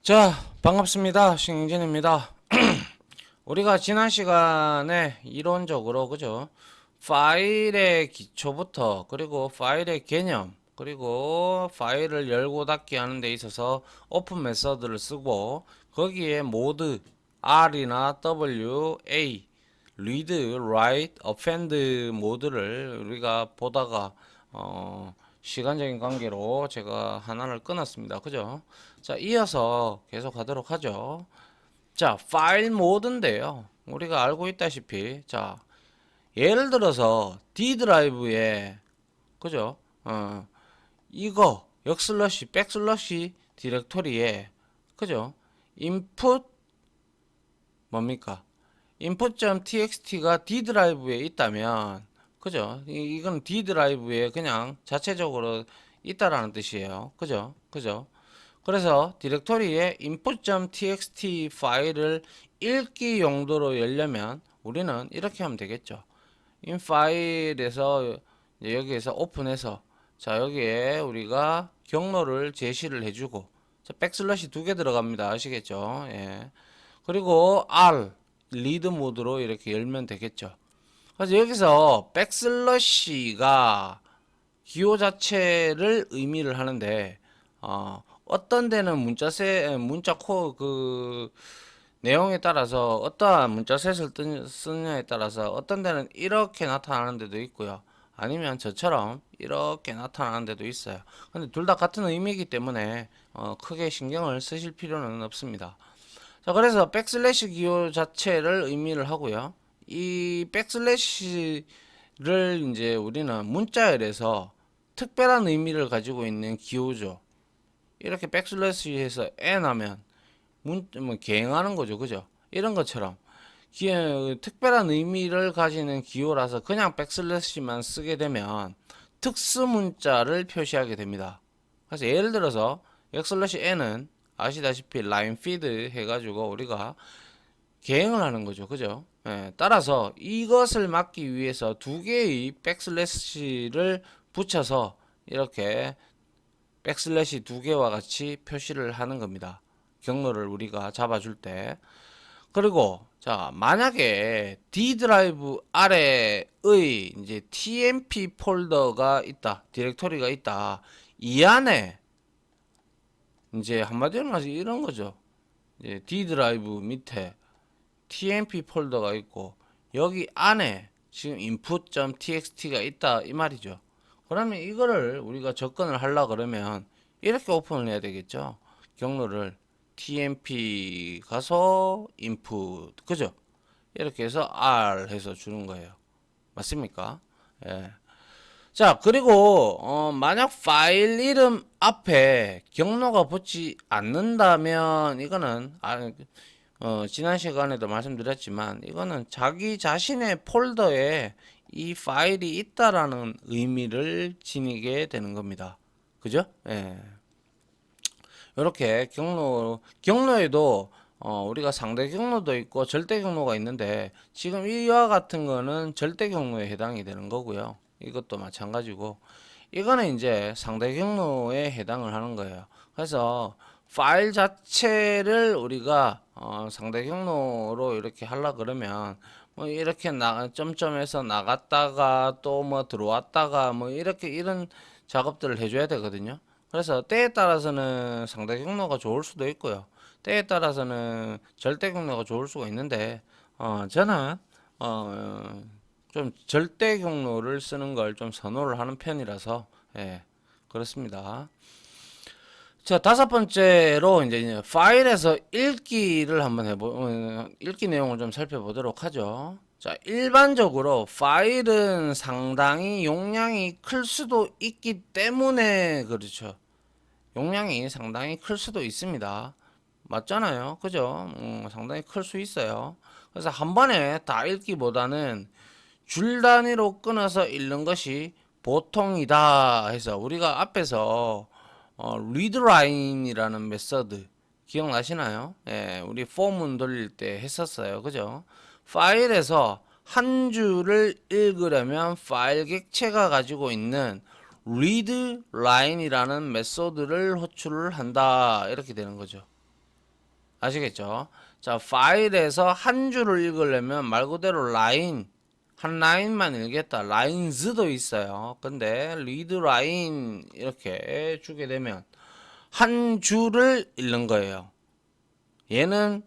자, 반갑습니다. 신경진입니다. 우리가 지난 시간에 이론적으로, 그죠? 파일의 기초부터, 그리고 파일의 개념, 그리고 파일을 열고 닫기 하는 데 있어서 오픈 메서드를 쓰고, 거기에 모드 R이나 W, A, read, write, append 모드를 우리가 보다가, 시간적인 관계로 제가 하나를 끊었습니다. 그죠? 자, 이어서 계속 하도록 하죠. 자, 파일 모드인데요. 우리가 알고 있다시피, 자, 예를 들어서 D 드라이브에, 그죠? 이거, 역슬러시, 백슬러시 디렉토리에, 그죠? input, 뭡니까? input.txt가 D 드라이브에 있다면, 그죠? 이건 D 드라이브에 그냥 자체적으로 있다라는 뜻이에요. 그죠? 그죠? 그래서 디렉토리에 input.txt 파일을 읽기 용도로 열려면 우리는 이렇게 하면 되겠죠. 인 파일에서 여기에서 오픈해서 자, 여기에 우리가 경로를 제시를 해주고 자, 백슬래시 두 개 들어갑니다. 아시겠죠? 예. 그리고 R 리드 모드로 이렇게 열면 되겠죠. 그래서 여기서 백슬러시가 기호 자체를 의미를 하는데 어떤 데는 문자 코어 그 내용에 따라서 어떠한 문자셋을 쓰느냐에 따라서 어떤 데는 이렇게 나타나는 데도 있고요. 아니면 저처럼 이렇게 나타나는 데도 있어요. 근데 둘 다 같은 의미이기 때문에 크게 신경을 쓰실 필요는 없습니다. 자, 그래서 백슬래시 기호 자체를 의미를 하고요. 이 백슬래시를 이제 우리는 문자열에서 특별한 의미를 가지고 있는 기호죠. 이렇게 백슬래시해서 n 하면 뭐 개행하는 거죠, 그죠? 이런 것처럼 특별한 의미를 가지는 기호라서 그냥 백슬래시만 쓰게 되면 특수 문자를 표시하게 됩니다. 그래서 예를 들어서 백슬래시 n은 아시다시피 라인 피드 해가지고 우리가 개행을 하는 거죠, 그죠? 예, 따라서 이것을 막기 위해서 두 개의 백슬래시를 붙여서 이렇게 백슬래시 두 개와 같이 표시를 하는 겁니다. 경로를 우리가 잡아줄 때. 그리고 자, 만약에 D 드라이브 아래의 이제 TMP 폴더가 있다, 디렉토리가 있다. 이 안에 이제 한마디로 말해서 이런 거죠. 이제 D 드라이브 밑에 TMP 폴더가 있고 여기 안에 지금 input.txt가 있다 이 말이죠. 그러면 이거를 우리가 접근을 하려 그러면 이렇게 오픈을 해야 되겠죠. 경로를 tmp 가서 input 그죠? 이렇게 해서 r 해서 주는 거예요. 맞습니까? 예. 자, 그리고 만약 파일 이름 앞에 경로가 붙지 않는다면 이거는 지난 시간에도 말씀드렸지만 이거는 자기 자신의 폴더에 이 파일이 있다라는 의미를 지니게 되는 겁니다. 그죠? 예. 이렇게 경로에도 우리가 상대 경로도 있고 절대 경로가 있는데 지금 이와 같은 거는 절대 경로에 해당이 되는 거고요. 이것도 마찬가지고 이거는 이제 상대 경로에 해당을 하는 거예요. 그래서 파일 자체를 우리가 상대 경로로 이렇게 하려 그러면 뭐 이렇게 점점에서 나갔다가 또 뭐 들어왔다가 뭐 이렇게 이런 작업들을 해줘야 되거든요. 그래서 때에 따라서는 상대 경로가 좋을 수도 있고요. 때에 따라서는 절대 경로가 좋을 수가 있는데 저는 어, 좀 절대 경로를 쓰는 걸 좀 선호를 하는 편이라서 예, 그렇습니다. 자, 다섯 번째로 이제 파일에서 읽기를 한번 읽기 내용을 좀 살펴보도록 하죠. 자, 일반적으로 파일은 상당히 용량이 클 수도 있기 때문에 그렇죠. 용량이 상당히 클 수도 있습니다. 맞잖아요. 그죠? 상당히 클 수 있어요. 그래서 한 번에 다 읽기보다는 줄 단위로 끊어서 읽는 것이 보통이다 해서 우리가 앞에서 리드라인이라는 메서드 기억나시나요? 예, 우리 폼문 돌릴 때 했었어요. 그죠? 파일에서 한 줄을 읽으려면 파일 객체가 가지고 있는 read line이라는 메소드를 호출을 한다 이렇게 되는 거죠. 아시겠죠? 자, 파일에서 한 줄을 읽으려면 말 그대로 라인, 한 라인만 읽겠다. 라인즈도 있어요. 근데 리드 라인 이렇게 주게 되면 한 줄을 읽는 거예요. 얘는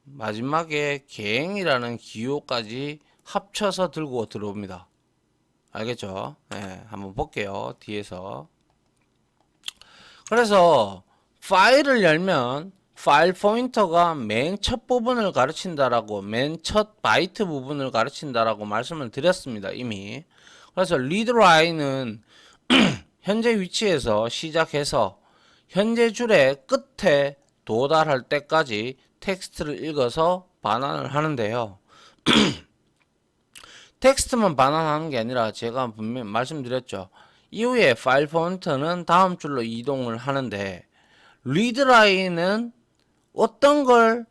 마지막에 개행이라는 기호까지 합쳐서 들고 들어옵니다. 알겠죠? 네, 한번 볼게요. 뒤에서. 그래서 파일을 열면 파일 포인터가 맨 첫 부분을 가르친다라고, 맨 첫 바이트 부분을 가르친다라고 말씀을 드렸습니다. 이미. 그래서 리드 라인은 현재 위치에서 시작해서 현재 줄의 끝에 도달할 때까지 텍스트를 읽어서 반환을 하는데요. 텍스트만 반환하는 게 아니라 제가 분명히 말씀드렸죠. 이후에 파일 포인터는 다음 줄로 이동을 하는데 리드라인은 어떤 걸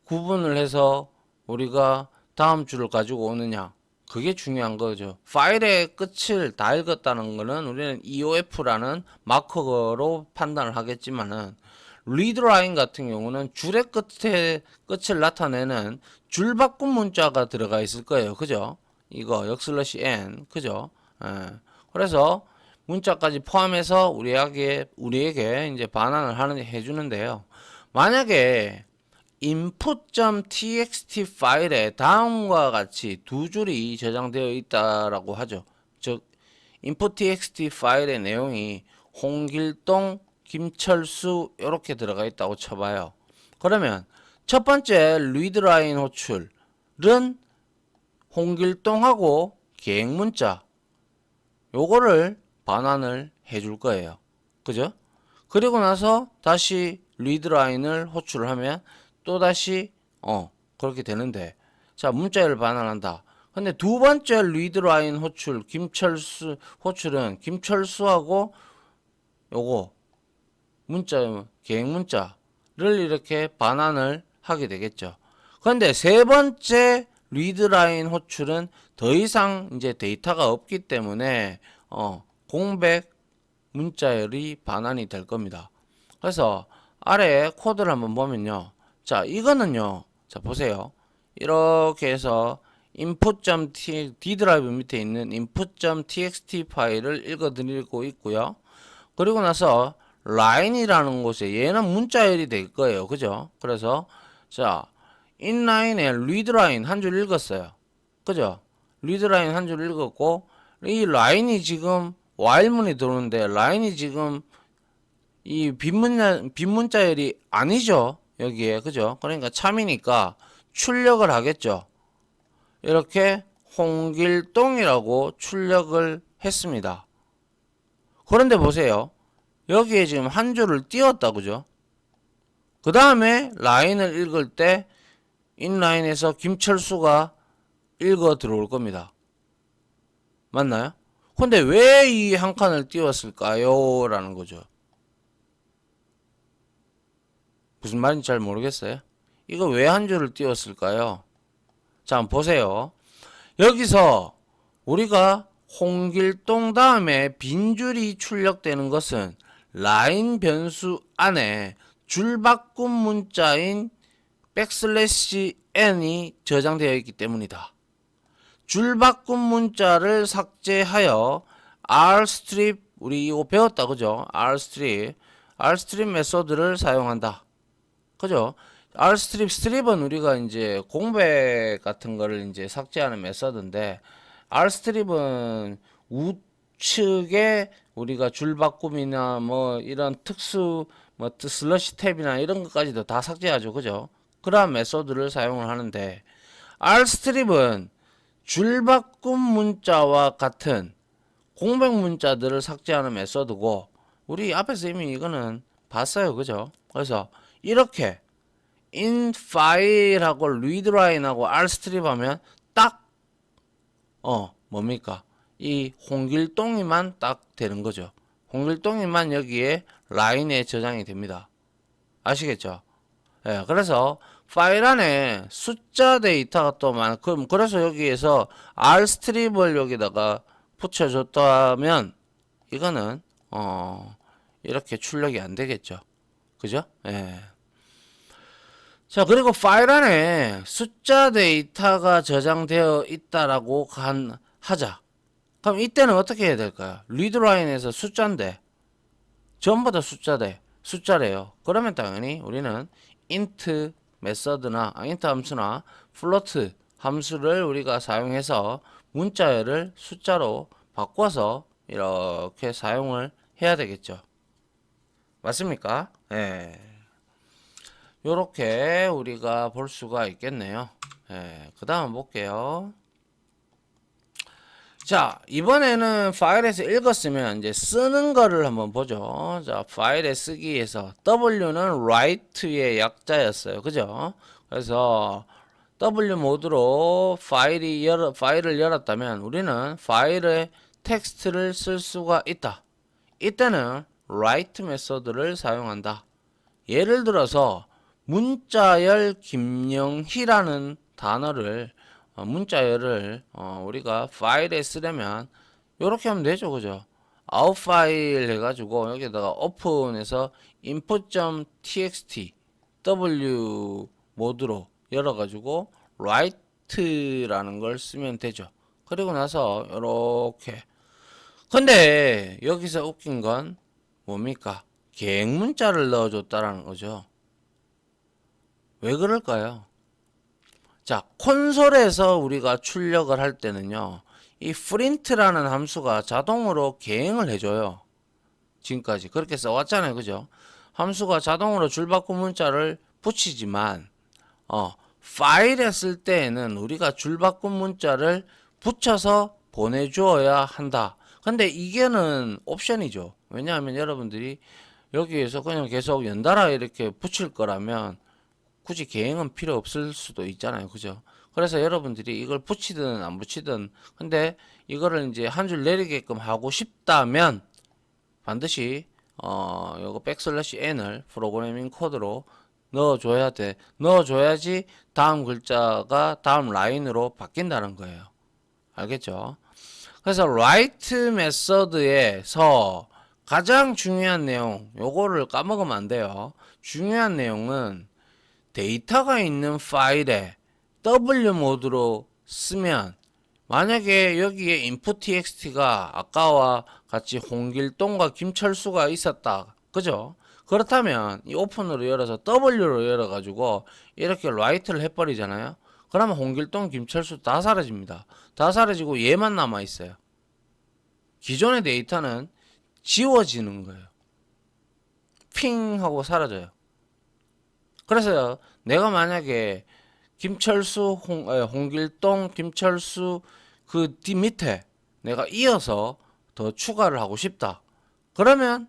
구분을 해서 우리가 다음 줄을 가지고 오느냐, 그게 중요한 거죠. 파일의 끝을 다 읽었다는 거는 우리는 EOF라는 마커로 판단을 하겠지만은 리드라인 같은 경우는 줄의 끝을 나타내는 줄바꿈 문자가 들어가 있을 거예요. 그죠? 이거 역슬러시 n, 그죠? 예. 그래서 문자까지 포함해서 우리에게 이제 반환을 해주는데요. 만약에 input.txt 파일에 다음과 같이 두 줄이 저장되어 있다라고 하죠. 즉 input.txt 파일의 내용이 홍길동, 김철수 이렇게 들어가 있다고 쳐봐요. 그러면 첫 번째 리드라인 호출은 홍길동하고 계획문자 요거를 반환을 해줄 거예요. 그죠? 그리고 나서 다시 리드라인을 호출을 하면 또다시 그렇게 되는데, 자, 문자를 반환한다. 근데 두 번째 리드라인 호출 김철수 호출은 김철수하고 요거 문자 계획 문자를 이렇게 반환을 하게 되겠죠. 그런데 세 번째 리드라인 호출은 더 이상 이제 데이터가 없기 때문에 공백 문자열이 반환이 될 겁니다. 그래서 아래 코드를 한번 보면요. 자, 이거는요. 자, 보세요. 이렇게 해서 input.d 드라이브 밑에 있는 input.txt 파일을 읽어드리고 있고요. 그리고 나서 line이라는 곳에 얘는 문자열이 될 거예요. 그죠? 그래서 자, inline에 readline 한 줄 읽었어요. 그죠? readline 한 줄 읽었고 이 라인이 지금 while문이 들어오는데 라인이 지금 이 빈문자열이 아니죠. 여기에. 그죠? 그러니까 참이니까 출력을 하겠죠. 이렇게 홍길동이라고 출력을 했습니다. 그런데 보세요. 여기에 지금 한 줄을 띄웠다. 그죠? 그 다음에 라인을 읽을 때 인라인에서 김철수가 읽어 들어올 겁니다. 맞나요? 근데 왜 이 한 칸을 띄웠을까요? 라는 거죠. 무슨 말인지 잘 모르겠어요. 이거 왜 한 줄을 띄웠을까요? 자, 한번 보세요. 여기서 우리가 홍길동 다음에 빈줄이 출력되는 것은 라인 변수 안에 줄바꿈 문자인 백슬래시 n이 저장되어 있기 때문이다. 줄바꿈 문자를 삭제하여 rstrip, 우리 이거 배웠다. 그죠? rstrip 메소드를 사용한다. 그죠? rstrip은 우리가 이제 공백 같은 거를 이제 삭제하는 메서드인데, rstrip은 우측에 우리가 줄바꿈이나 뭐 이런 특수 뭐 슬러시 탭이나 이런 것까지도 다 삭제하죠. 그죠? 그러한 메소드를 사용을 하는데, rstrip은 줄바꿈 문자와 같은 공백 문자들을 삭제하는 메소드고, 우리 앞에서 이미 이거는 봤어요. 그죠? 그래서 이렇게 in file하고 readline하고 rstrip 하면 딱 뭡니까? 이 홍길동이만 딱 되는 거죠. 홍길동이만 여기에 라인에 저장이 됩니다. 아시겠죠? 예, 그래서 파일 안에 숫자 데이터가 또 많고, 그래서 여기에서 rstrip을 여기다가 붙여줬다면 이거는 이렇게 출력이 안 되겠죠. 그죠? 예. 자, 그리고 파일 안에 숫자 데이터가 저장되어 있다라고 하자. 그럼 이때는 어떻게 해야 될까요? 리드라인에서 숫자인데 전부 다 숫자래요. 그러면 당연히 우리는 int 메서드나 int 함수나 float 함수를 우리가 사용해서 문자열을 숫자로 바꿔서 이렇게 사용을 해야 되겠죠. 맞습니까? 예. 요렇게 우리가 볼 수가 있겠네요. 예. 그 다음 볼게요. 자, 이번에는 파일에서 읽었으면 이제 쓰는 거를 한번 보죠. 자, 파일에 쓰기에서 W는 write의 약자였어요. 그죠? 그래서 W 모드로 파일을 열었다면 우리는 파일에 텍스트를 쓸 수가 있다. 이때는 write 메소드를 사용한다. 예를 들어서 문자열 김영희라는 단어를 문자열을 우리가 파일에 쓰려면 이렇게 하면 되죠. 그죠? 아웃 파일 해가지고 여기다가 오픈해서 input.txt w 모드로 열어가지고 write라는 걸 쓰면 되죠. 그리고 나서 이렇게 근데 여기서 웃긴 건 뭡니까? 계획 문자를 넣어줬다라는 거죠. 왜 그럴까요? 자, 콘솔에서 우리가 출력을 할 때는요, 이 print라는 함수가 자동으로 계행을 해줘요. 지금까지 그렇게 써왔잖아요. 그죠? 함수가 자동으로 줄바꿈 문자를 붙이지만, 파일에 쓸 때에는 우리가 줄바꿈 문자를 붙여서 보내주어야 한다. 근데 이게는 옵션이죠. 왜냐하면 여러분들이 여기에서 그냥 계속 연달아 이렇게 붙일 거라면 굳이 계행은 필요 없을 수도 있잖아요. 그죠? 그래서 여러분들이 이걸 붙이든 안 붙이든 근데 이거를 이제 한 줄 내리게끔 하고 싶다면 반드시 요거 백슬래시 n을 프로그래밍 코드로 넣어줘야 돼. 넣어줘야지 다음 글자가 다음 라인으로 바뀐다는 거예요. 알겠죠? 그래서 write 메서드에서 가장 중요한 내용 요거를 까먹으면 안 돼요. 중요한 내용은 데이터가 있는 파일에 W 모드로 쓰면 만약에 여기에 input.txt가 아까와 같이 홍길동과 김철수가 있었다. 그죠? 그렇다면 이 오픈으로 열어서 W로 열어가지고 이렇게 write를 해버리잖아요. 그러면 홍길동, 김철수 다 사라집니다. 다 사라지고 얘만 남아있어요. 기존의 데이터는 지워지는 거예요. 핑 하고 사라져요. 그래서 내가 만약에 김철수, 홍길동, 김철수 그 뒤 밑에 내가 이어서 더 추가를 하고 싶다. 그러면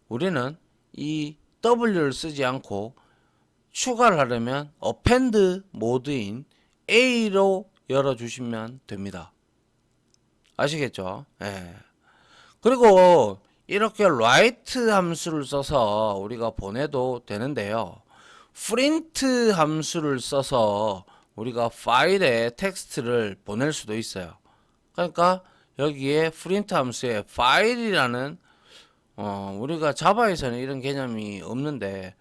우리는 이 W를 쓰지 않고 추가를 하려면 append 모드인 A로 열어주시면 됩니다. 아시겠죠? 예. 그리고 이렇게 write 함수를 써서 우리가 보내도 되는데요. print 함수를 써서 우리가 파일에 텍스트를 보낼 수도 있어요. 그러니까 여기에 print 함수에 파일이라는 우리가 자바에서는 이런 개념이 없는데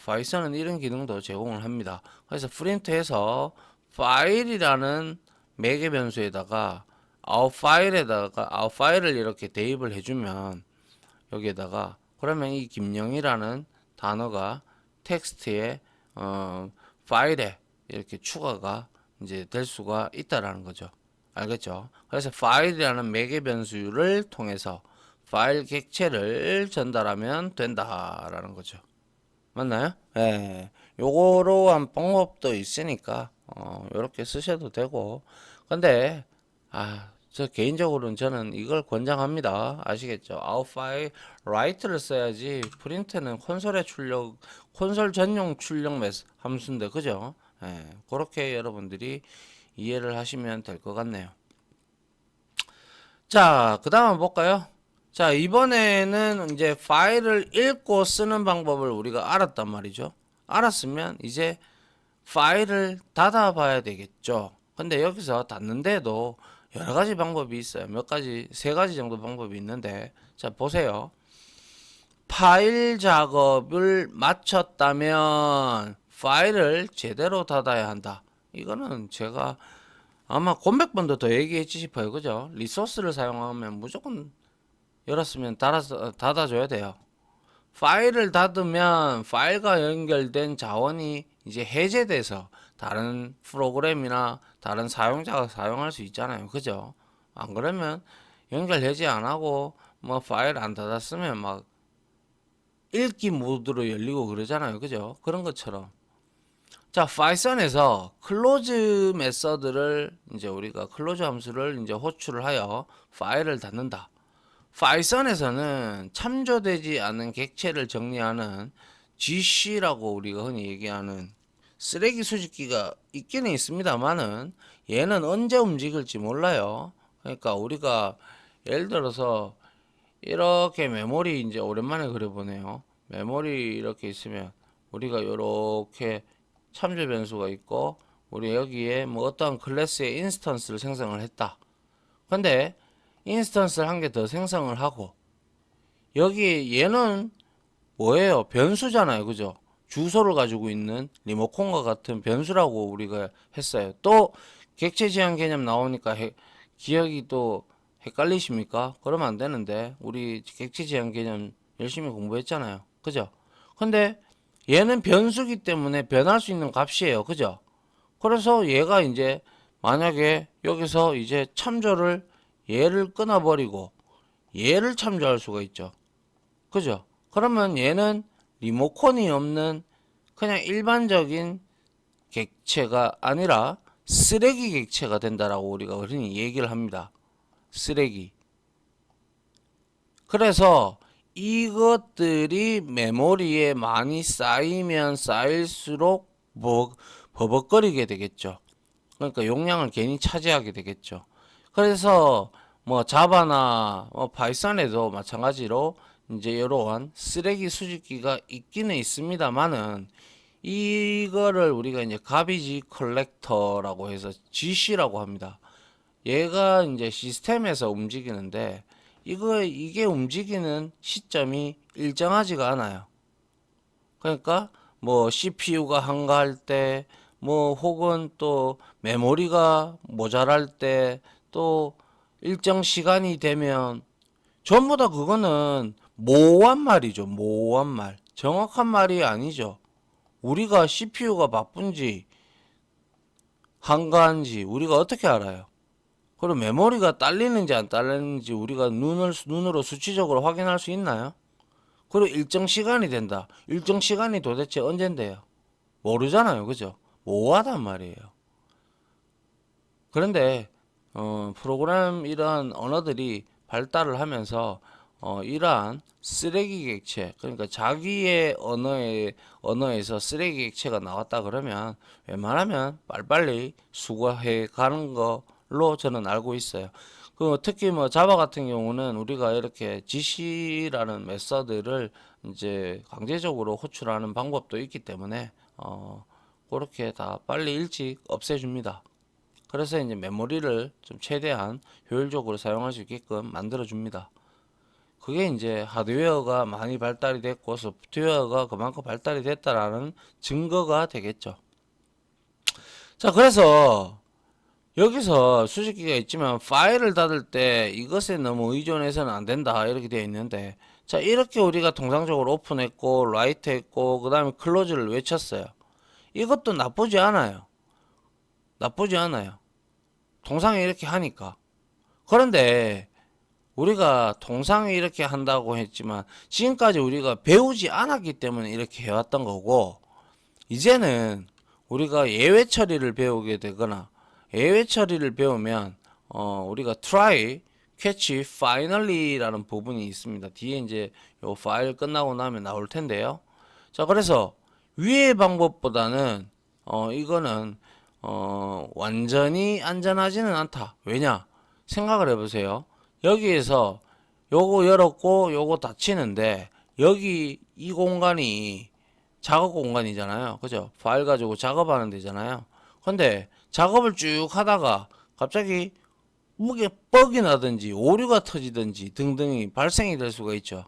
파이썬은 이런 기능도 제공을 합니다. 그래서 print해서 파일이라는 매개 변수에다가 아웃 파일을 이렇게 대입을 해주면 여기에다가 그러면 이 김영이라는 단어가 텍스트에 파일에 이렇게 추가가 이제 될 수가 있다라는 거죠. 알겠죠? 그래서 파일이라는 매개 변수를 통해서 파일 객체를 전달하면 된다라는 거죠. 맞나요? 예. 요거로 한 방법도 있으니까 요렇게 쓰셔도 되고. 근데 저 개인적으로는 저는 이걸 권장합니다. 아시겠죠? 아웃 파일 write를 써야지 프린트는 콘솔 전용 출력 함수인데 그죠? 예, 그렇게 여러분들이 이해를 하시면 될 것 같네요. 자, 그 다음 한번 볼까요? 자, 이번에는 이제 파일을 읽고 쓰는 방법을 우리가 알았단 말이죠. 알았으면 이제 파일을 닫아 봐야 되겠죠. 근데 여기서 닫는데도 여러 가지 방법이 있어요. 세 가지 정도 방법이 있는데, 자, 보세요. 파일 작업을 마쳤다면 파일을 제대로 닫아야 한다. 이거는 제가 아마 권백 번도 더 얘기했지 싶어요. 그죠? 리소스를 사용하면 무조건 열었으면 닫아줘야 돼요. 파일을 닫으면 파일과 연결된 자원이 이제 해제돼서 다른 프로그램이나 다른 사용자가 사용할 수 있잖아요. 그죠? 안 그러면 연결 해제 안 하고 뭐 파일 안 닫았으면 막 읽기 모드로 열리고 그러잖아요. 그죠? 그런 것처럼. 자, 파이썬에서 클로즈 메서드를 이제 우리가 클로즈 함수를 이제 호출을 하여 파일을 닫는다. 파이썬에서는 참조되지 않은 객체를 정리하는 GC라고 우리가 흔히 얘기하는 쓰레기 수집기가 있기는 있습니다만은 얘는 언제 움직일지 몰라요. 그러니까 우리가 예를 들어서 이렇게 메모리 이제 오랜만에 그려보네요. 메모리 이렇게 있으면 우리가 이렇게 참조 변수가 있고 우리 여기에 뭐 어떠한 클래스의 인스턴스를 생성을 했다. 근데 인스턴스를 한 개 더 생성을 하고 여기 얘는 뭐예요? 변수잖아요. 그죠? 주소를 가지고 있는 리모컨과 같은 변수라고 우리가 했어요. 또 객체 지향 개념 나오니까 기억이 또 헷갈리십니까? 그러면 안 되는데 우리 객체 지향 개념 열심히 공부했잖아요. 그죠? 근데 얘는 변수기 때문에 변할 수 있는 값이에요. 그죠? 그래서 얘가 이제 만약에 여기서 이제 참조를 얘를 끊어버리고 얘를 참조할 수가 있죠. 그죠? 그러면 얘는 리모컨이 없는 그냥 일반적인 객체가 아니라 쓰레기 객체가 된다라고 우리가 흔히 얘기를 합니다. 쓰레기. 그래서 이것들이 메모리에 많이 쌓이면 쌓일수록 버벅거리게 되겠죠. 그러니까 용량을 괜히 차지하게 되겠죠. 그래서 뭐 자바나 뭐 파이썬에도 마찬가지로 이제 이러한 쓰레기 수집기가 있기는 있습니다만은 이거를 우리가 이제 가비지 컬렉터라고 해서 GC라고 합니다. 얘가 이제 시스템에서 움직이는데 이게 움직이는 시점이 일정하지가 않아요. 그러니까 뭐 CPU가 한가할 때, 뭐 혹은 또 메모리가 모자랄 때, 또 일정 시간이 되면 전부 다 그거는 모호한 말이죠. 모호한 말. 정확한 말이 아니죠. 우리가 CPU가 바쁜지 한가한지 우리가 어떻게 알아요? 그리고 메모리가 딸리는지 안 딸리는지 우리가 눈으로 수치적으로 확인할 수 있나요? 그리고 일정 시간이 된다. 일정 시간이 도대체 언젠데요? 모르잖아요. 그죠? 모호하단 말이에요. 그런데 프로그램 이러한 언어들이 발달을 하면서 이러한 쓰레기 객체, 그러니까 자기의 언어에서 쓰레기 객체가 나왔다 그러면 웬만하면 빨리빨리 수거해 가는 걸로 저는 알고 있어요. 특히 뭐 자바 같은 경우는 우리가 이렇게 GC라는 메서드를 이제 강제적으로 호출하는 방법도 있기 때문에 그렇게 다 빨리 일찍 없애줍니다. 그래서 이제 메모리를 좀 최대한 효율적으로 사용할 수 있게끔 만들어 줍니다. 그게 이제 하드웨어가 많이 발달이 됐고 소프트웨어가 그만큼 발달이 됐다라는 증거가 되겠죠. 자, 그래서 여기서 수집기가 있지만 파일을 닫을 때 이것에 너무 의존해서는 안 된다 이렇게 되어 있는데, 자, 이렇게 우리가 통상적으로 오픈했고 라이트 했고 그 다음에 클로즈를 외쳤어요. 이것도 나쁘지 않아요. 나쁘지 않아요. 통상에 이렇게 하니까. 그런데 우리가 통상에 이렇게 한다고 했지만 지금까지 우리가 배우지 않았기 때문에 이렇게 해왔던 거고, 이제는 우리가 예외 처리를 배우게 되거나 예외 처리를 배우면 우리가 try, catch, finally라는 부분이 있습니다. 뒤에 이제 요 파일 끝나고 나면 나올 텐데요. 자, 그래서 위의 방법보다는 이거는 완전히 안전하지는 않다. 왜냐? 생각을 해보세요. 여기에서 요거 열었고 요거 닫히는데 여기 이 공간이 작업 공간이잖아요. 그죠? 파일 가지고 작업하는 데잖아요. 근데 작업을 쭉 하다가 갑자기 무게 뻑이 나든지 오류가 터지든지 등등이 발생이 될 수가 있죠.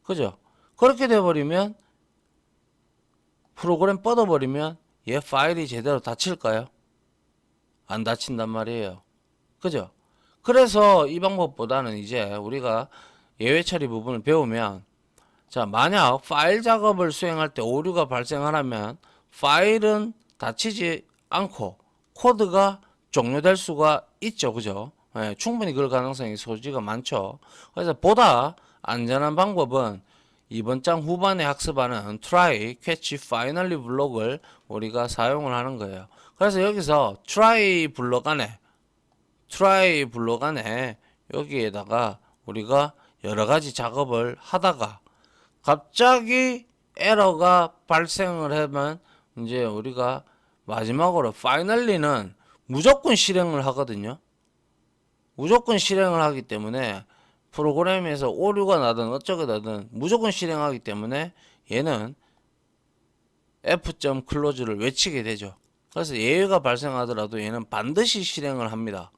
그죠? 그렇게 돼버리면 프로그램 뻗어버리면 얘 파일이 제대로 닫힐까요? 안 닫힌단 말이에요. 그죠? 그래서 이 방법보다는 이제 우리가 예외 처리 부분을 배우면, 자, 만약 파일 작업을 수행할 때 오류가 발생하려면 파일은 닫히지 않고 코드가 종료될 수가 있죠. 그죠? 예, 충분히 그럴 가능성이 소지가 많죠. 그래서 보다 안전한 방법은 이번 장 후반에 학습하는 try, catch, finally 블록을 우리가 사용을 하는 거예요. 그래서 여기서 try 블록 안에 여기에다가 우리가 여러 가지 작업을 하다가 갑자기 에러가 발생을 하면 이제 우리가 마지막으로 finally는 무조건 실행을 하거든요. 무조건 실행을 하기 때문에 프로그램에서 오류가 나든 어쩌고든 무조건 실행하기 때문에 얘는 f.close를 외치게 되죠. 그래서 예외가 발생하더라도 얘는 반드시 실행을 합니다.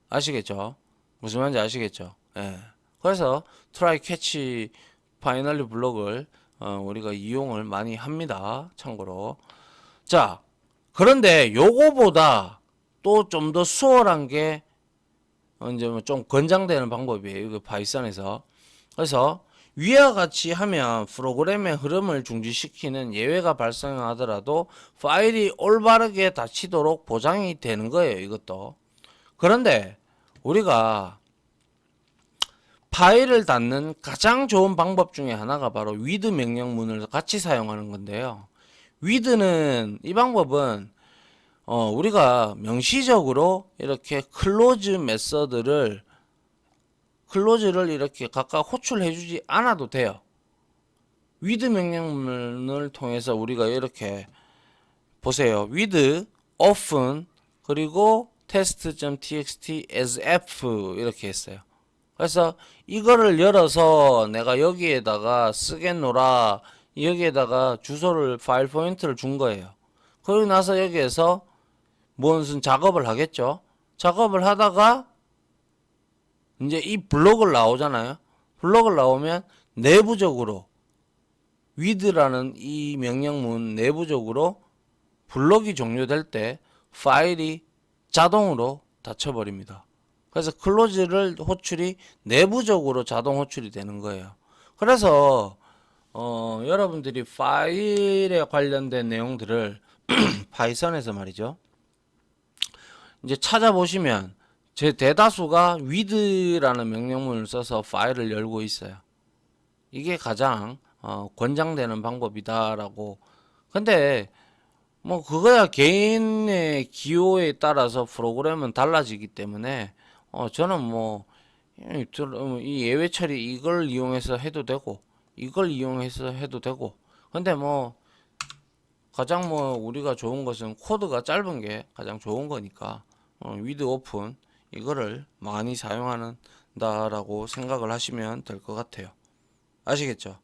아시겠죠? 무슨 말인지 아시겠죠? 예. 그래서 try, catch, finally 블록을 우리가 이용을 많이 합니다. 참고로. 자, 그런데 요거보다 또 좀 더 수월한 게 이제 좀 권장되는 방법이에요. 이거 파이썬에서. 그래서 위와 같이 하면 프로그램의 흐름을 중지시키는 예외가 발생하더라도 파일이 올바르게 닫히도록 보장이 되는 거예요. 이것도. 그런데 우리가 파일을 닫는 가장 좋은 방법 중에 하나가 바로 with 명령문을 같이 사용하는 건데요. with는 이 방법은 우리가 명시적으로 이렇게 클로즈를 이렇게 각각 호출해 주지 않아도 돼요. with 명령문을 통해서 우리가 이렇게 보세요. with open 그리고 test.txt as f 이렇게 했어요. 그래서 이거를 열어서 내가 여기에다가 쓰겠노라, 여기에다가 주소를 파일 포인트를 준 거예요. 그러고 나서 여기에서 무슨 작업을 하겠죠. 작업을 하다가 이제 이 블록을 나오잖아요. 블록을 나오면 내부적으로 with라는 이 명령문 내부적으로 블록이 종료될 때 파일이 자동으로 닫혀버립니다. 그래서 클로즈를 호출이 내부적으로 자동 호출이 되는 거예요. 그래서 여러분들이 파일에 관련된 내용들을 파이썬에서 말이죠. 이제 찾아보시면 제 대다수가 with라는 명령문을 써서 파일을 열고 있어요. 이게 가장 권장되는 방법이다라고. 근데 뭐 그거야 개인의 기호에 따라서 프로그램은 달라지기 때문에 저는 뭐 이 예외 처리 이걸 이용해서 해도 되고 이걸 이용해서 해도 되고. 근데 뭐 가장 뭐 우리가 좋은 것은 코드가 짧은 게 가장 좋은 거니까 with open 이거를 많이 사용한다라고 생각을 하시면 될 것 같아요. 아시겠죠?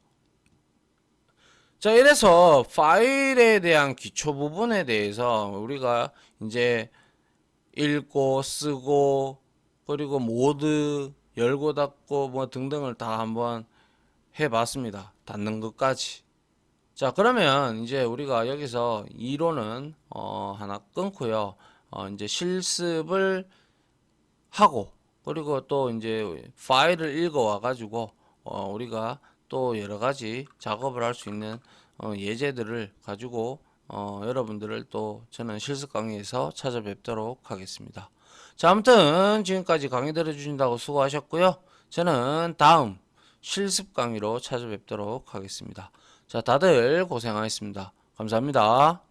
자, 이래서 파일에 대한 기초 부분에 대해서 우리가 이제 읽고 쓰고 그리고 모드 열고 닫고 뭐 등등을 다 한번 해봤습니다. 닫는 것까지. 자, 그러면 이제 우리가 여기서 이론은 하나 끊고요. 이제 실습을 하고 그리고 또 이제 파일을 읽어와 가지고 우리가 또 여러 가지 작업을 할 수 있는 예제들을 가지고 여러분들을 또 저는 실습 강의에서 찾아뵙도록 하겠습니다. 자, 아무튼 지금까지 강의 들어주신다고 수고하셨고요. 저는 다음 실습 강의로 찾아뵙도록 하겠습니다. 자, 다들 고생하셨습니다. 감사합니다.